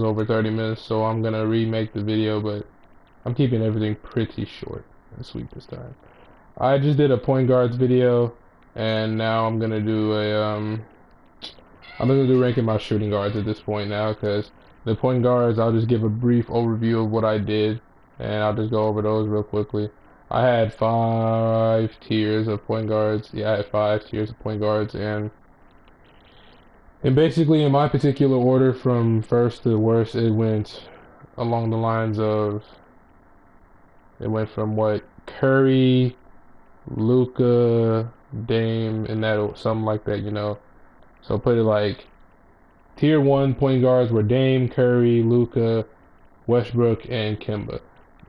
over 30 minutes, so I'm gonna remake the video, but I'm keeping everything pretty short and sweet this time. I just did a point guards video, and now I'm gonna do ranking my shooting guards at this point now, because the point guards, I'll just give a brief overview of what I did, and I'll just go over those real quickly. I had 5 tiers of point guards. Yeah, I had 5 tiers of point guards, and basically in my particular order from first to worst, it went along the lines of, it went from what, Curry, Luka, Dame, and that, something like that, you know. So put it like tier 1 point guards were Dame, Curry, Luka, Westbrook, and Kemba.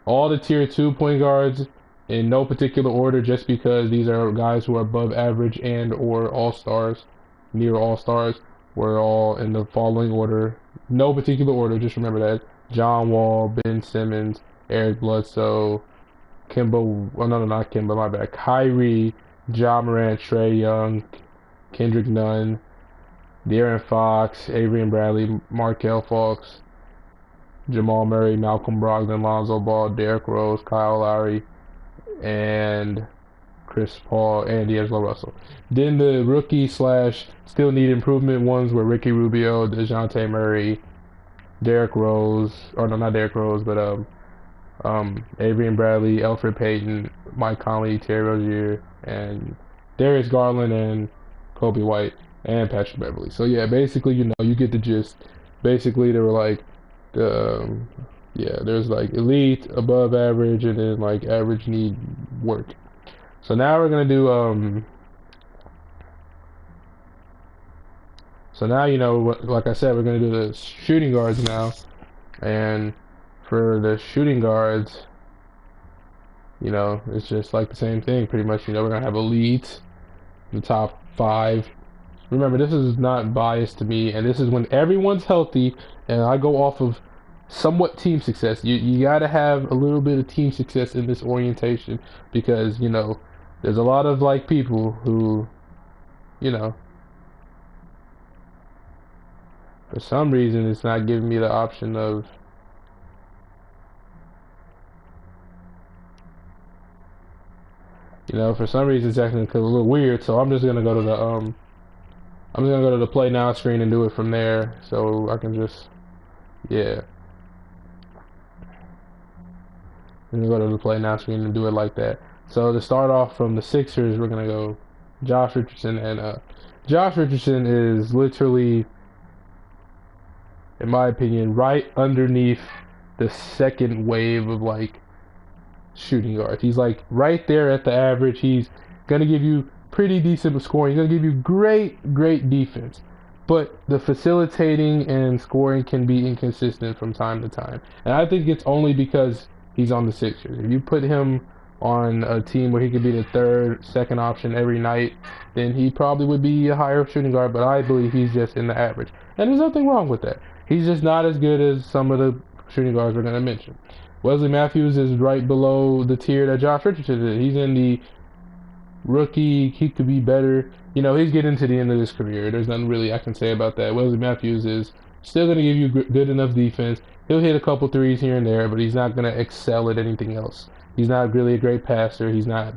All the tier 2 point guards in no particular order, just because these are guys who are above average and or all-stars, near all-stars, were all in the following order. No particular order, just remember that. John Wall, Ben Simmons, Eric Bledsoe, Kemba, oh no, not Kemba, my bad. Kyrie, Ja Morant, Trae Young, Kendrick Nunn, De'Aaron Fox, Avery Bradley, Markelle Fultz, Jamal Murray, Malcolm Brogdon, Lonzo Ball, Derrick Rose, Kyle Lowry, and Chris Paul, and D'Angelo Russell. Then the rookie slash still need improvement ones were Ricky Rubio, DeJounte Murray, Derrick Rose, or no, not Derrick Rose, but Avery Bradley, Elfrid Payton, Mike Conley, Terry Rozier, and Darius Garland, and Kobe White, and Patrick Beverly. So yeah, basically, you know, you get the gist. Basically, they were like, yeah, there's like elite, above average, and then like average need work. So now we're gonna do so now, you know, like I said, we're gonna do the shooting guards now, and for the shooting guards, you know, it's just like the same thing pretty much. You know, we're gonna have elite, the top 5. Remember, this is not biased to me, and this is when everyone's healthy, and I go off of somewhat team success. You gotta have a little bit of team success in this orientation, because, you know, there's a lot of like people who, you know, for some reason it's not giving me the option of, you know, for some reason it's acting a little weird. So I'm just gonna go to the play now screen and do it from there, so I can just, yeah. I'm gonna go to the play now screen and do it like that. So to start off from the Sixers, we're gonna go Josh Richardson, and Josh Richardson is literally, in my opinion, right underneath the second wave of like shooting guards. He's like right there at the average. He's gonna give you pretty decent scoring. He's gonna give you great defense, but the facilitating and scoring can be inconsistent from time to time. And I think it's only because he's on the Sixers. If you put him on a team where he could be the third, second option every night, then he probably would be a higher shooting guard. But I believe he's just in the average, and there's nothing wrong with that. He's just not as good as some of the shooting guards we're gonna mention. Wesley Matthews is right below the tier that Josh Richardson is. He's in the rookie. He could be better. You know, he's getting to the end of his career. There's nothing really I can say about that. Wesley Matthews is still going to give you good enough defense. He'll hit a couple threes here and there, but he's not going to excel at anything else. He's not really a great passer. He's not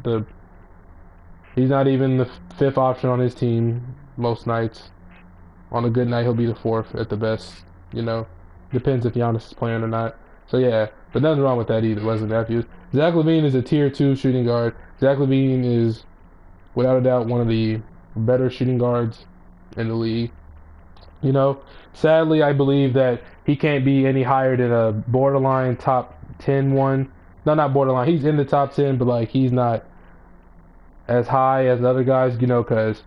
even the 5th option on his team most nights. On a good night, he'll be the 4th at the best. You know, depends if Giannis is playing or not. So yeah, but nothing wrong with that either, Wesley Matthews. Zach LaVine is a tier 2 shooting guard. Zach LaVine is, without a doubt, one of the better shooting guards in the league. You know, sadly, I believe that he can't be any higher than a borderline top 10 one. No, not borderline. He's in the top 10, but like he's not as high as other guys, you know, because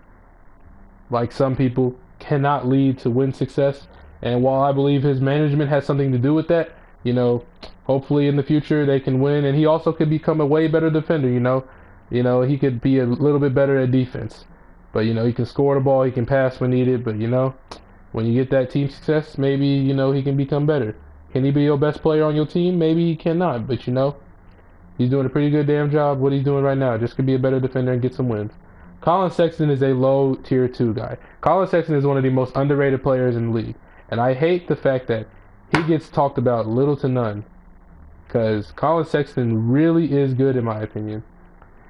like some people cannot lead to win success. And while I believe his management has something to do with that, you know, hopefully in the future they can win. And he also could become a way better defender, you know. You know, he could be a little bit better at defense. But, you know, he can score the ball, he can pass when needed. But, you know, when you get that team success, maybe, you know, he can become better. Can he be your best player on your team? Maybe he cannot. But, you know, he's doing a pretty good damn job what he's doing right now. Just could be a better defender and get some wins. Colin Sexton is a low tier 2 guy. Colin Sexton is one of the most underrated players in the league. And I hate the fact that he gets talked about little to none. Because Colin Sexton really is good in my opinion.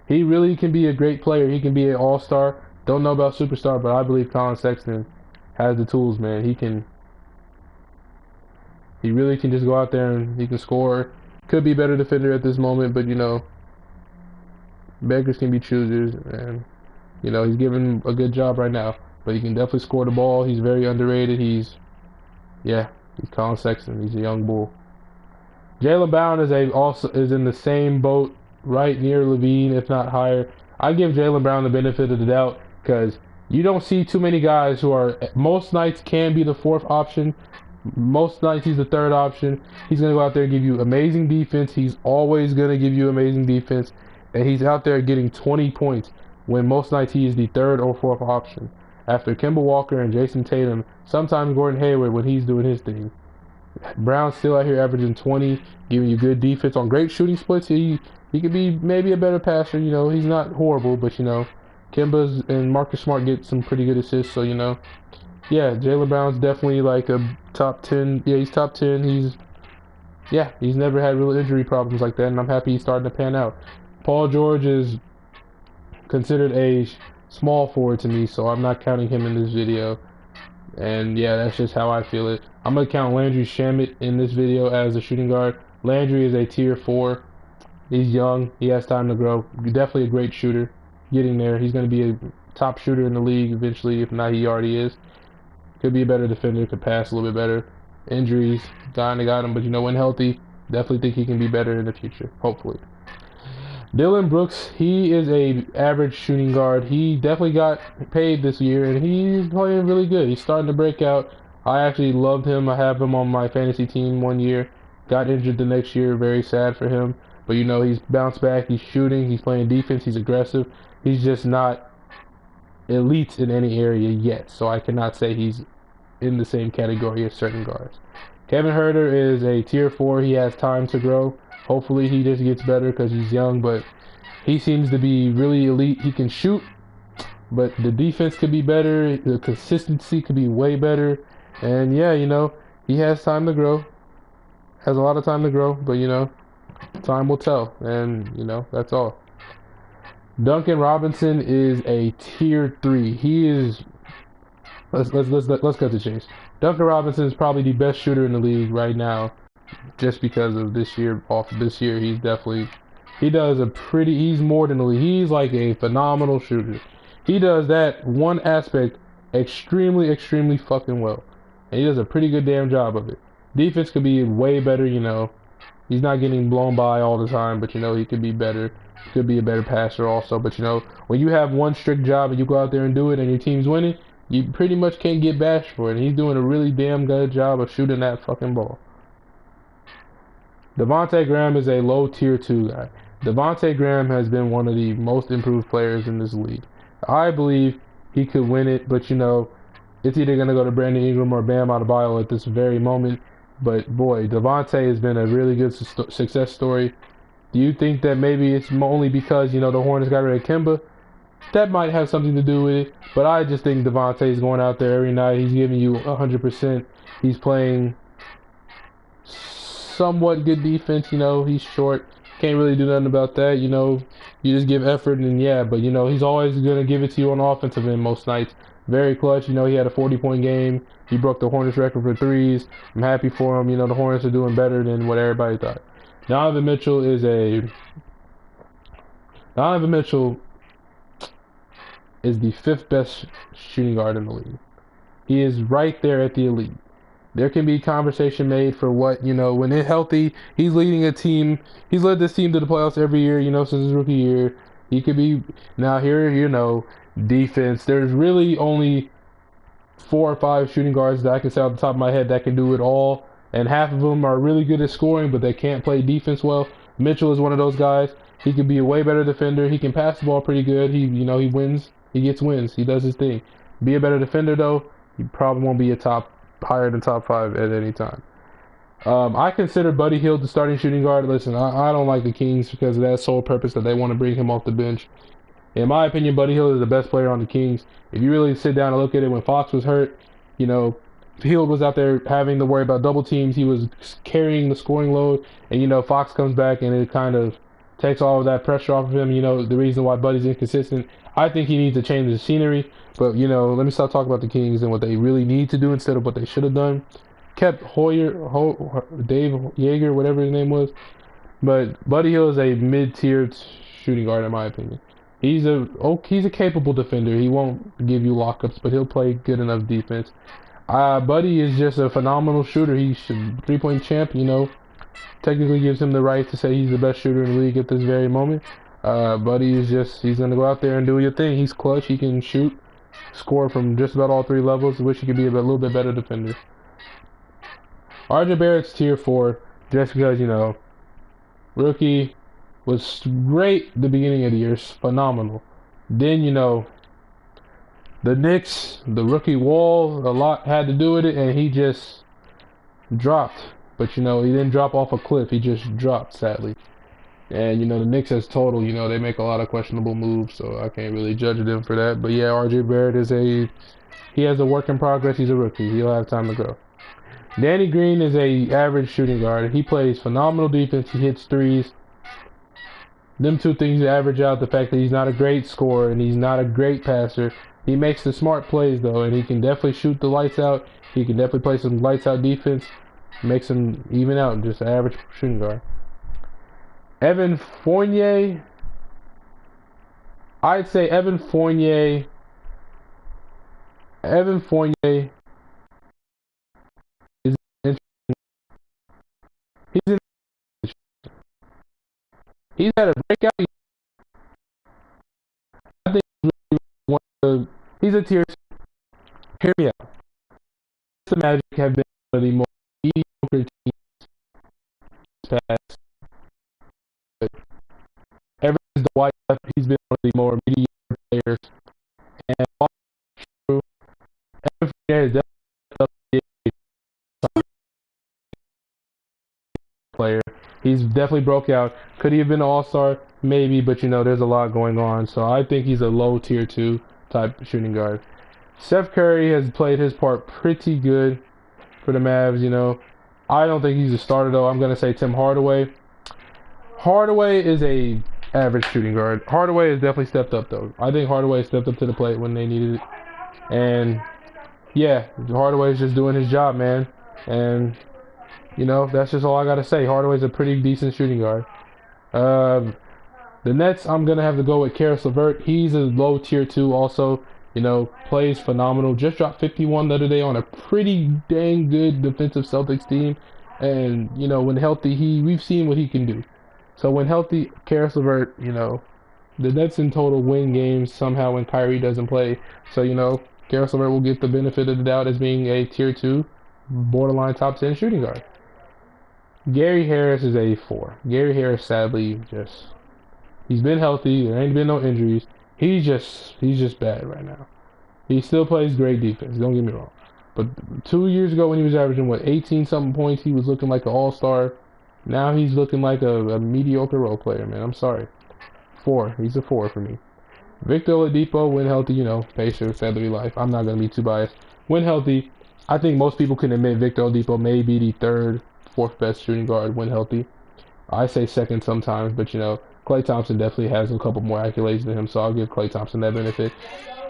He really can be a great player. He can be an all-star. Don't know about superstar, but I believe Colin Sexton has the tools, man. He really can just go out there and he can score. Could be a better defender at this moment, but you know, beggars can be choosers, and you know, he's giving a good job right now. But he can definitely score the ball. He's very underrated. Yeah, he's Colin Sexton. He's a young bull. Jaylen Brown is in the same boat, right near Levine, if not higher. I give Jaylen Brown the benefit of the doubt because you don't see too many guys who are most nights can be the fourth option. Most nights he's the third option. He's gonna go out there and give you amazing defense. He's always gonna give you amazing defense, and he's out there getting 20 points when most nights he is the third or fourth option. After Kemba Walker and Jason Tatum, sometimes Gordon Hayward when he's doing his thing. Brown's still out here averaging 20, giving you good defense on great shooting splits. He could be maybe a better passer. You know, he's not horrible, but you know, Kemba's and Marcus Smart get some pretty good assists. So you know, yeah, Jaylen Brown's definitely like a top 10. Yeah, he's top 10. He's never had real injury problems like that, and I'm happy he's starting to pan out. Paul George is considered a small forward to me, so I'm not counting him in this video. And yeah, that's just how I feel it. I'm going to count Landry Shamet in this video as a shooting guard. Landry is a tier 4. He's young. He has time to grow. Definitely a great shooter. Getting there. He's going to be a top shooter in the league eventually. If not, he already is. Could be a better defender. Could pass a little bit better. Injuries kind of got him. But you know, when healthy, definitely think he can be better in the future. Hopefully. Dylan Brooks, he is a average shooting guard. He definitely got paid this year, and he's playing really good. He's starting to break out. I actually loved him. I have him on my fantasy team one year. Got injured the next year. Very sad for him. But, you know, he's bounced back. He's shooting. He's playing defense. He's aggressive. He's just not elite in any area yet. So I cannot say he's in the same category as certain guards. Kevin Huerter is a tier 4. He has time to grow. Hopefully he just gets better because he's young, but he seems to be really elite. He can shoot, but the defense could be better. The consistency could be way better. And yeah, you know, he has time to grow. Has a lot of time to grow, but you know, time will tell. And you know, that's all. Duncan Robinson is a tier 3. He is let's cut to chase. Duncan Robinson is probably the best shooter in the league right now. Just because of this year, he's more than elite. He's like a phenomenal shooter. He does that one aspect extremely fucking well. And he does a pretty good damn job of it. Defense could be way better, you know. He's not getting blown by all the time, but you know, he could be better. He could be a better passer also, but you know, when you have one strict job and you go out there and do it and your team's winning, you pretty much can't get bashed for it. And he's doing a really damn good job of shooting that fucking ball. Devontae Graham is a low tier 2 guy. Devontae Graham has been one of the most improved players in this league. I believe he could win it, but you know, it's either going to go to Brandon Ingram or Bam Adebayo at this very moment. But boy, Devontae has been a really good success story. Do you think that maybe it's only because, you know, the Hornets got rid of Kemba? That might have something to do with it, but I just think Devontae is going out there every night. He's giving you 100%. He's playing somewhat good defense, you know, he's short. Can't really do nothing about that, you know. You just give effort and yeah, but you know, he's always gonna give it to you on offensive end most nights. Very clutch, you know, he had a 40-point game. He broke the Hornets record for threes. I'm happy for him. You know, the Hornets are doing better than what everybody thought. Donovan Mitchell is the 5th best shooting guard in the league. He is right there at the elite. There can be conversation made for what, you know, when they're healthy, he's leading a team. He's led this team to the playoffs every year, you know, since his rookie year. He could be, now here, you know, defense. There's really only 4 or 5 shooting guards that I can say off the top of my head that can do it all. And half of them are really good at scoring, but they can't play defense well. Mitchell is one of those guys. He could be a way better defender. He can pass the ball pretty good. He wins. He gets wins. He does his thing. Be a better defender, though. He probably won't be higher than top 5 at any time. I consider Buddy Hield the starting shooting guard. Listen, I don't like the Kings because of that sole purpose that they want to bring him off the bench. In my opinion, Buddy Hield is the best player on the Kings. If you really sit down and look at it, when Fox was hurt, you know, Hield was out there having to worry about double teams. He was carrying the scoring load, and Fox comes back and it kind of takes all of that pressure off of him. The reason why Buddy's inconsistent. I think he needs to change the scenery. But let me stop talking about the Kings and what they really need to do instead of what they should have done. Kept Dave Yeager, whatever his name was, but Buddy Hield is a mid-tier shooting guard in my opinion. He's a capable defender. He won't give you lockups, but he'll play good enough defense. Buddy is just a phenomenal shooter. He should three-point champ. Technically gives him the right to say he's the best shooter in the league at this very moment. Buddy is he's gonna go out there and do your thing. He's clutch. He can shoot, score from just about all three levels. Wish he could be a little bit better defender. RJ Barrett's tier 4, just because rookie was great the beginning of the year, phenomenal. Then the Knicks, the rookie wall, a lot had to do with it, and he just dropped. But he didn't drop off a cliff. He just dropped, sadly. And the Knicks as total, they make a lot of questionable moves, so I can't really judge them for that. But yeah, RJ Barrett he has a work in progress. He's a rookie. He'll have time to grow. Danny Green is a average shooting guard. He plays phenomenal defense. He hits threes. Them two things average out the fact that he's not a great scorer and he's not a great passer. He makes the smart plays though, and he can definitely shoot the lights out. He can definitely play some lights out defense. Makes him even out and just an average shooting guard. Evan Fournier. I'd say Evan Fournier. Is he's had a breakout. I think he's a tier. Hear me out. The Magic have been one of the most mediocre teams past. Ever since Dwight left, he's been one of the more mediocre players. And Evan Fournier is definitely a player. He's definitely broke out. Could he have been an all-star? Maybe, but there's a lot going on. So I think he's a low tier 2 type shooting guard. Steph Curry has played his part pretty good for the Mavs. I don't think he's a starter though. I'm gonna say Tim Hardaway. Hardaway is a average shooting guard. Hardaway has definitely stepped up though. I think Hardaway stepped up to the plate when they needed it. And yeah, Hardaway's just doing his job, man. And that's just all I gotta say. Hardaway's a pretty decent shooting guard. The Nets, I'm gonna have to go with Karis LeVert. He's a low tier 2 also. Plays phenomenal. Just dropped 51 the other day on a pretty dang good defensive Celtics team. And, when healthy, we've seen what he can do. So when healthy, Karis LeVert, the Nets in total win games somehow when Kyrie doesn't play. So, Karis LeVert will get the benefit of the doubt as being a tier 2, borderline top 10 shooting guard. Gary Harris is a 4. Gary Harris, sadly, he's been healthy. There ain't been no injuries. He's just bad right now. He still plays great defense. Don't get me wrong. But 2 years ago when he was averaging 18-something points, he was looking like an all-star. Now he's looking like a mediocre role player, man. I'm sorry. 4. He's a 4 for me. Victor Oladipo, when healthy, Pacers, feathery life. I'm not gonna be too biased. When healthy, I think most people can admit Victor Oladipo may be the 3rd, 4th best shooting guard when healthy. I say 2nd sometimes, but Klay Thompson definitely has a couple more accolades than him, so I'll give Klay Thompson that benefit.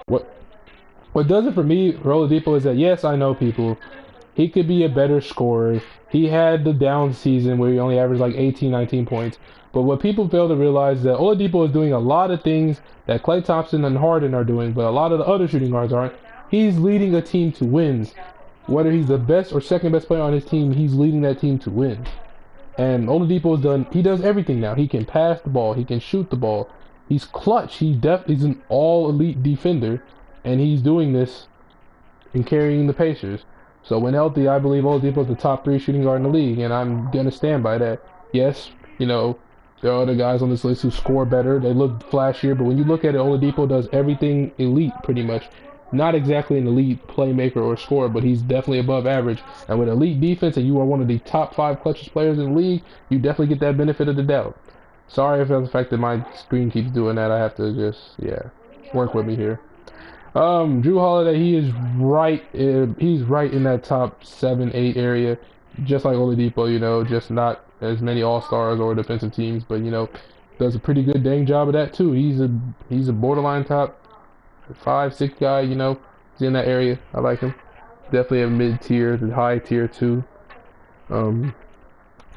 What does it for me, Oladipo, is that yes, I know people. He could be a better scorer. He had the down season where he only averaged like 18, 19 points. But what people fail to realize is that Oladipo is doing a lot of things that Klay Thompson and Harden are doing, but a lot of the other shooting guards aren't. He's leading a team to wins. Whether he's the best or second best player on his team, he's leading that team to win. And Oladipo's he does everything now. He can pass the ball. He can shoot the ball. He's clutch. He's an all-elite defender. And he's doing this and carrying the Pacers. So when healthy, I believe Oladipo's the top 3 shooting guard in the league. And I'm going to stand by that. Yes, there are other guys on this list who score better. They look flashier. But when you look at it, Oladipo does everything elite pretty much. Not exactly an elite playmaker or scorer, but he's definitely above average. And with elite defense and you are one of the top 5 clutchest players in the league, you definitely get that benefit of the doubt. Sorry for the fact that my screen keeps doing that. I have to just, work with me here. Drew Holiday, he's right in that top 7, 8 area, just like Oladipo, just not as many All-Stars or defensive teams, but does a pretty good dang job of that too. He's a borderline top 5, 6 guy, He's in that area. I like him. Definitely a mid tier, the high tier too. Um,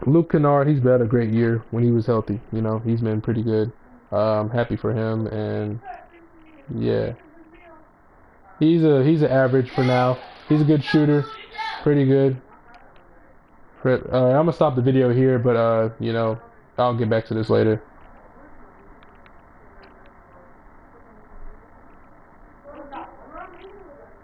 Luke Kennard, he's had a great year when he was healthy. He's been pretty good. I'm happy for him, and yeah. He's an average for now. He's a good shooter, pretty good. I'm gonna stop the video here, but I'll get back to this later.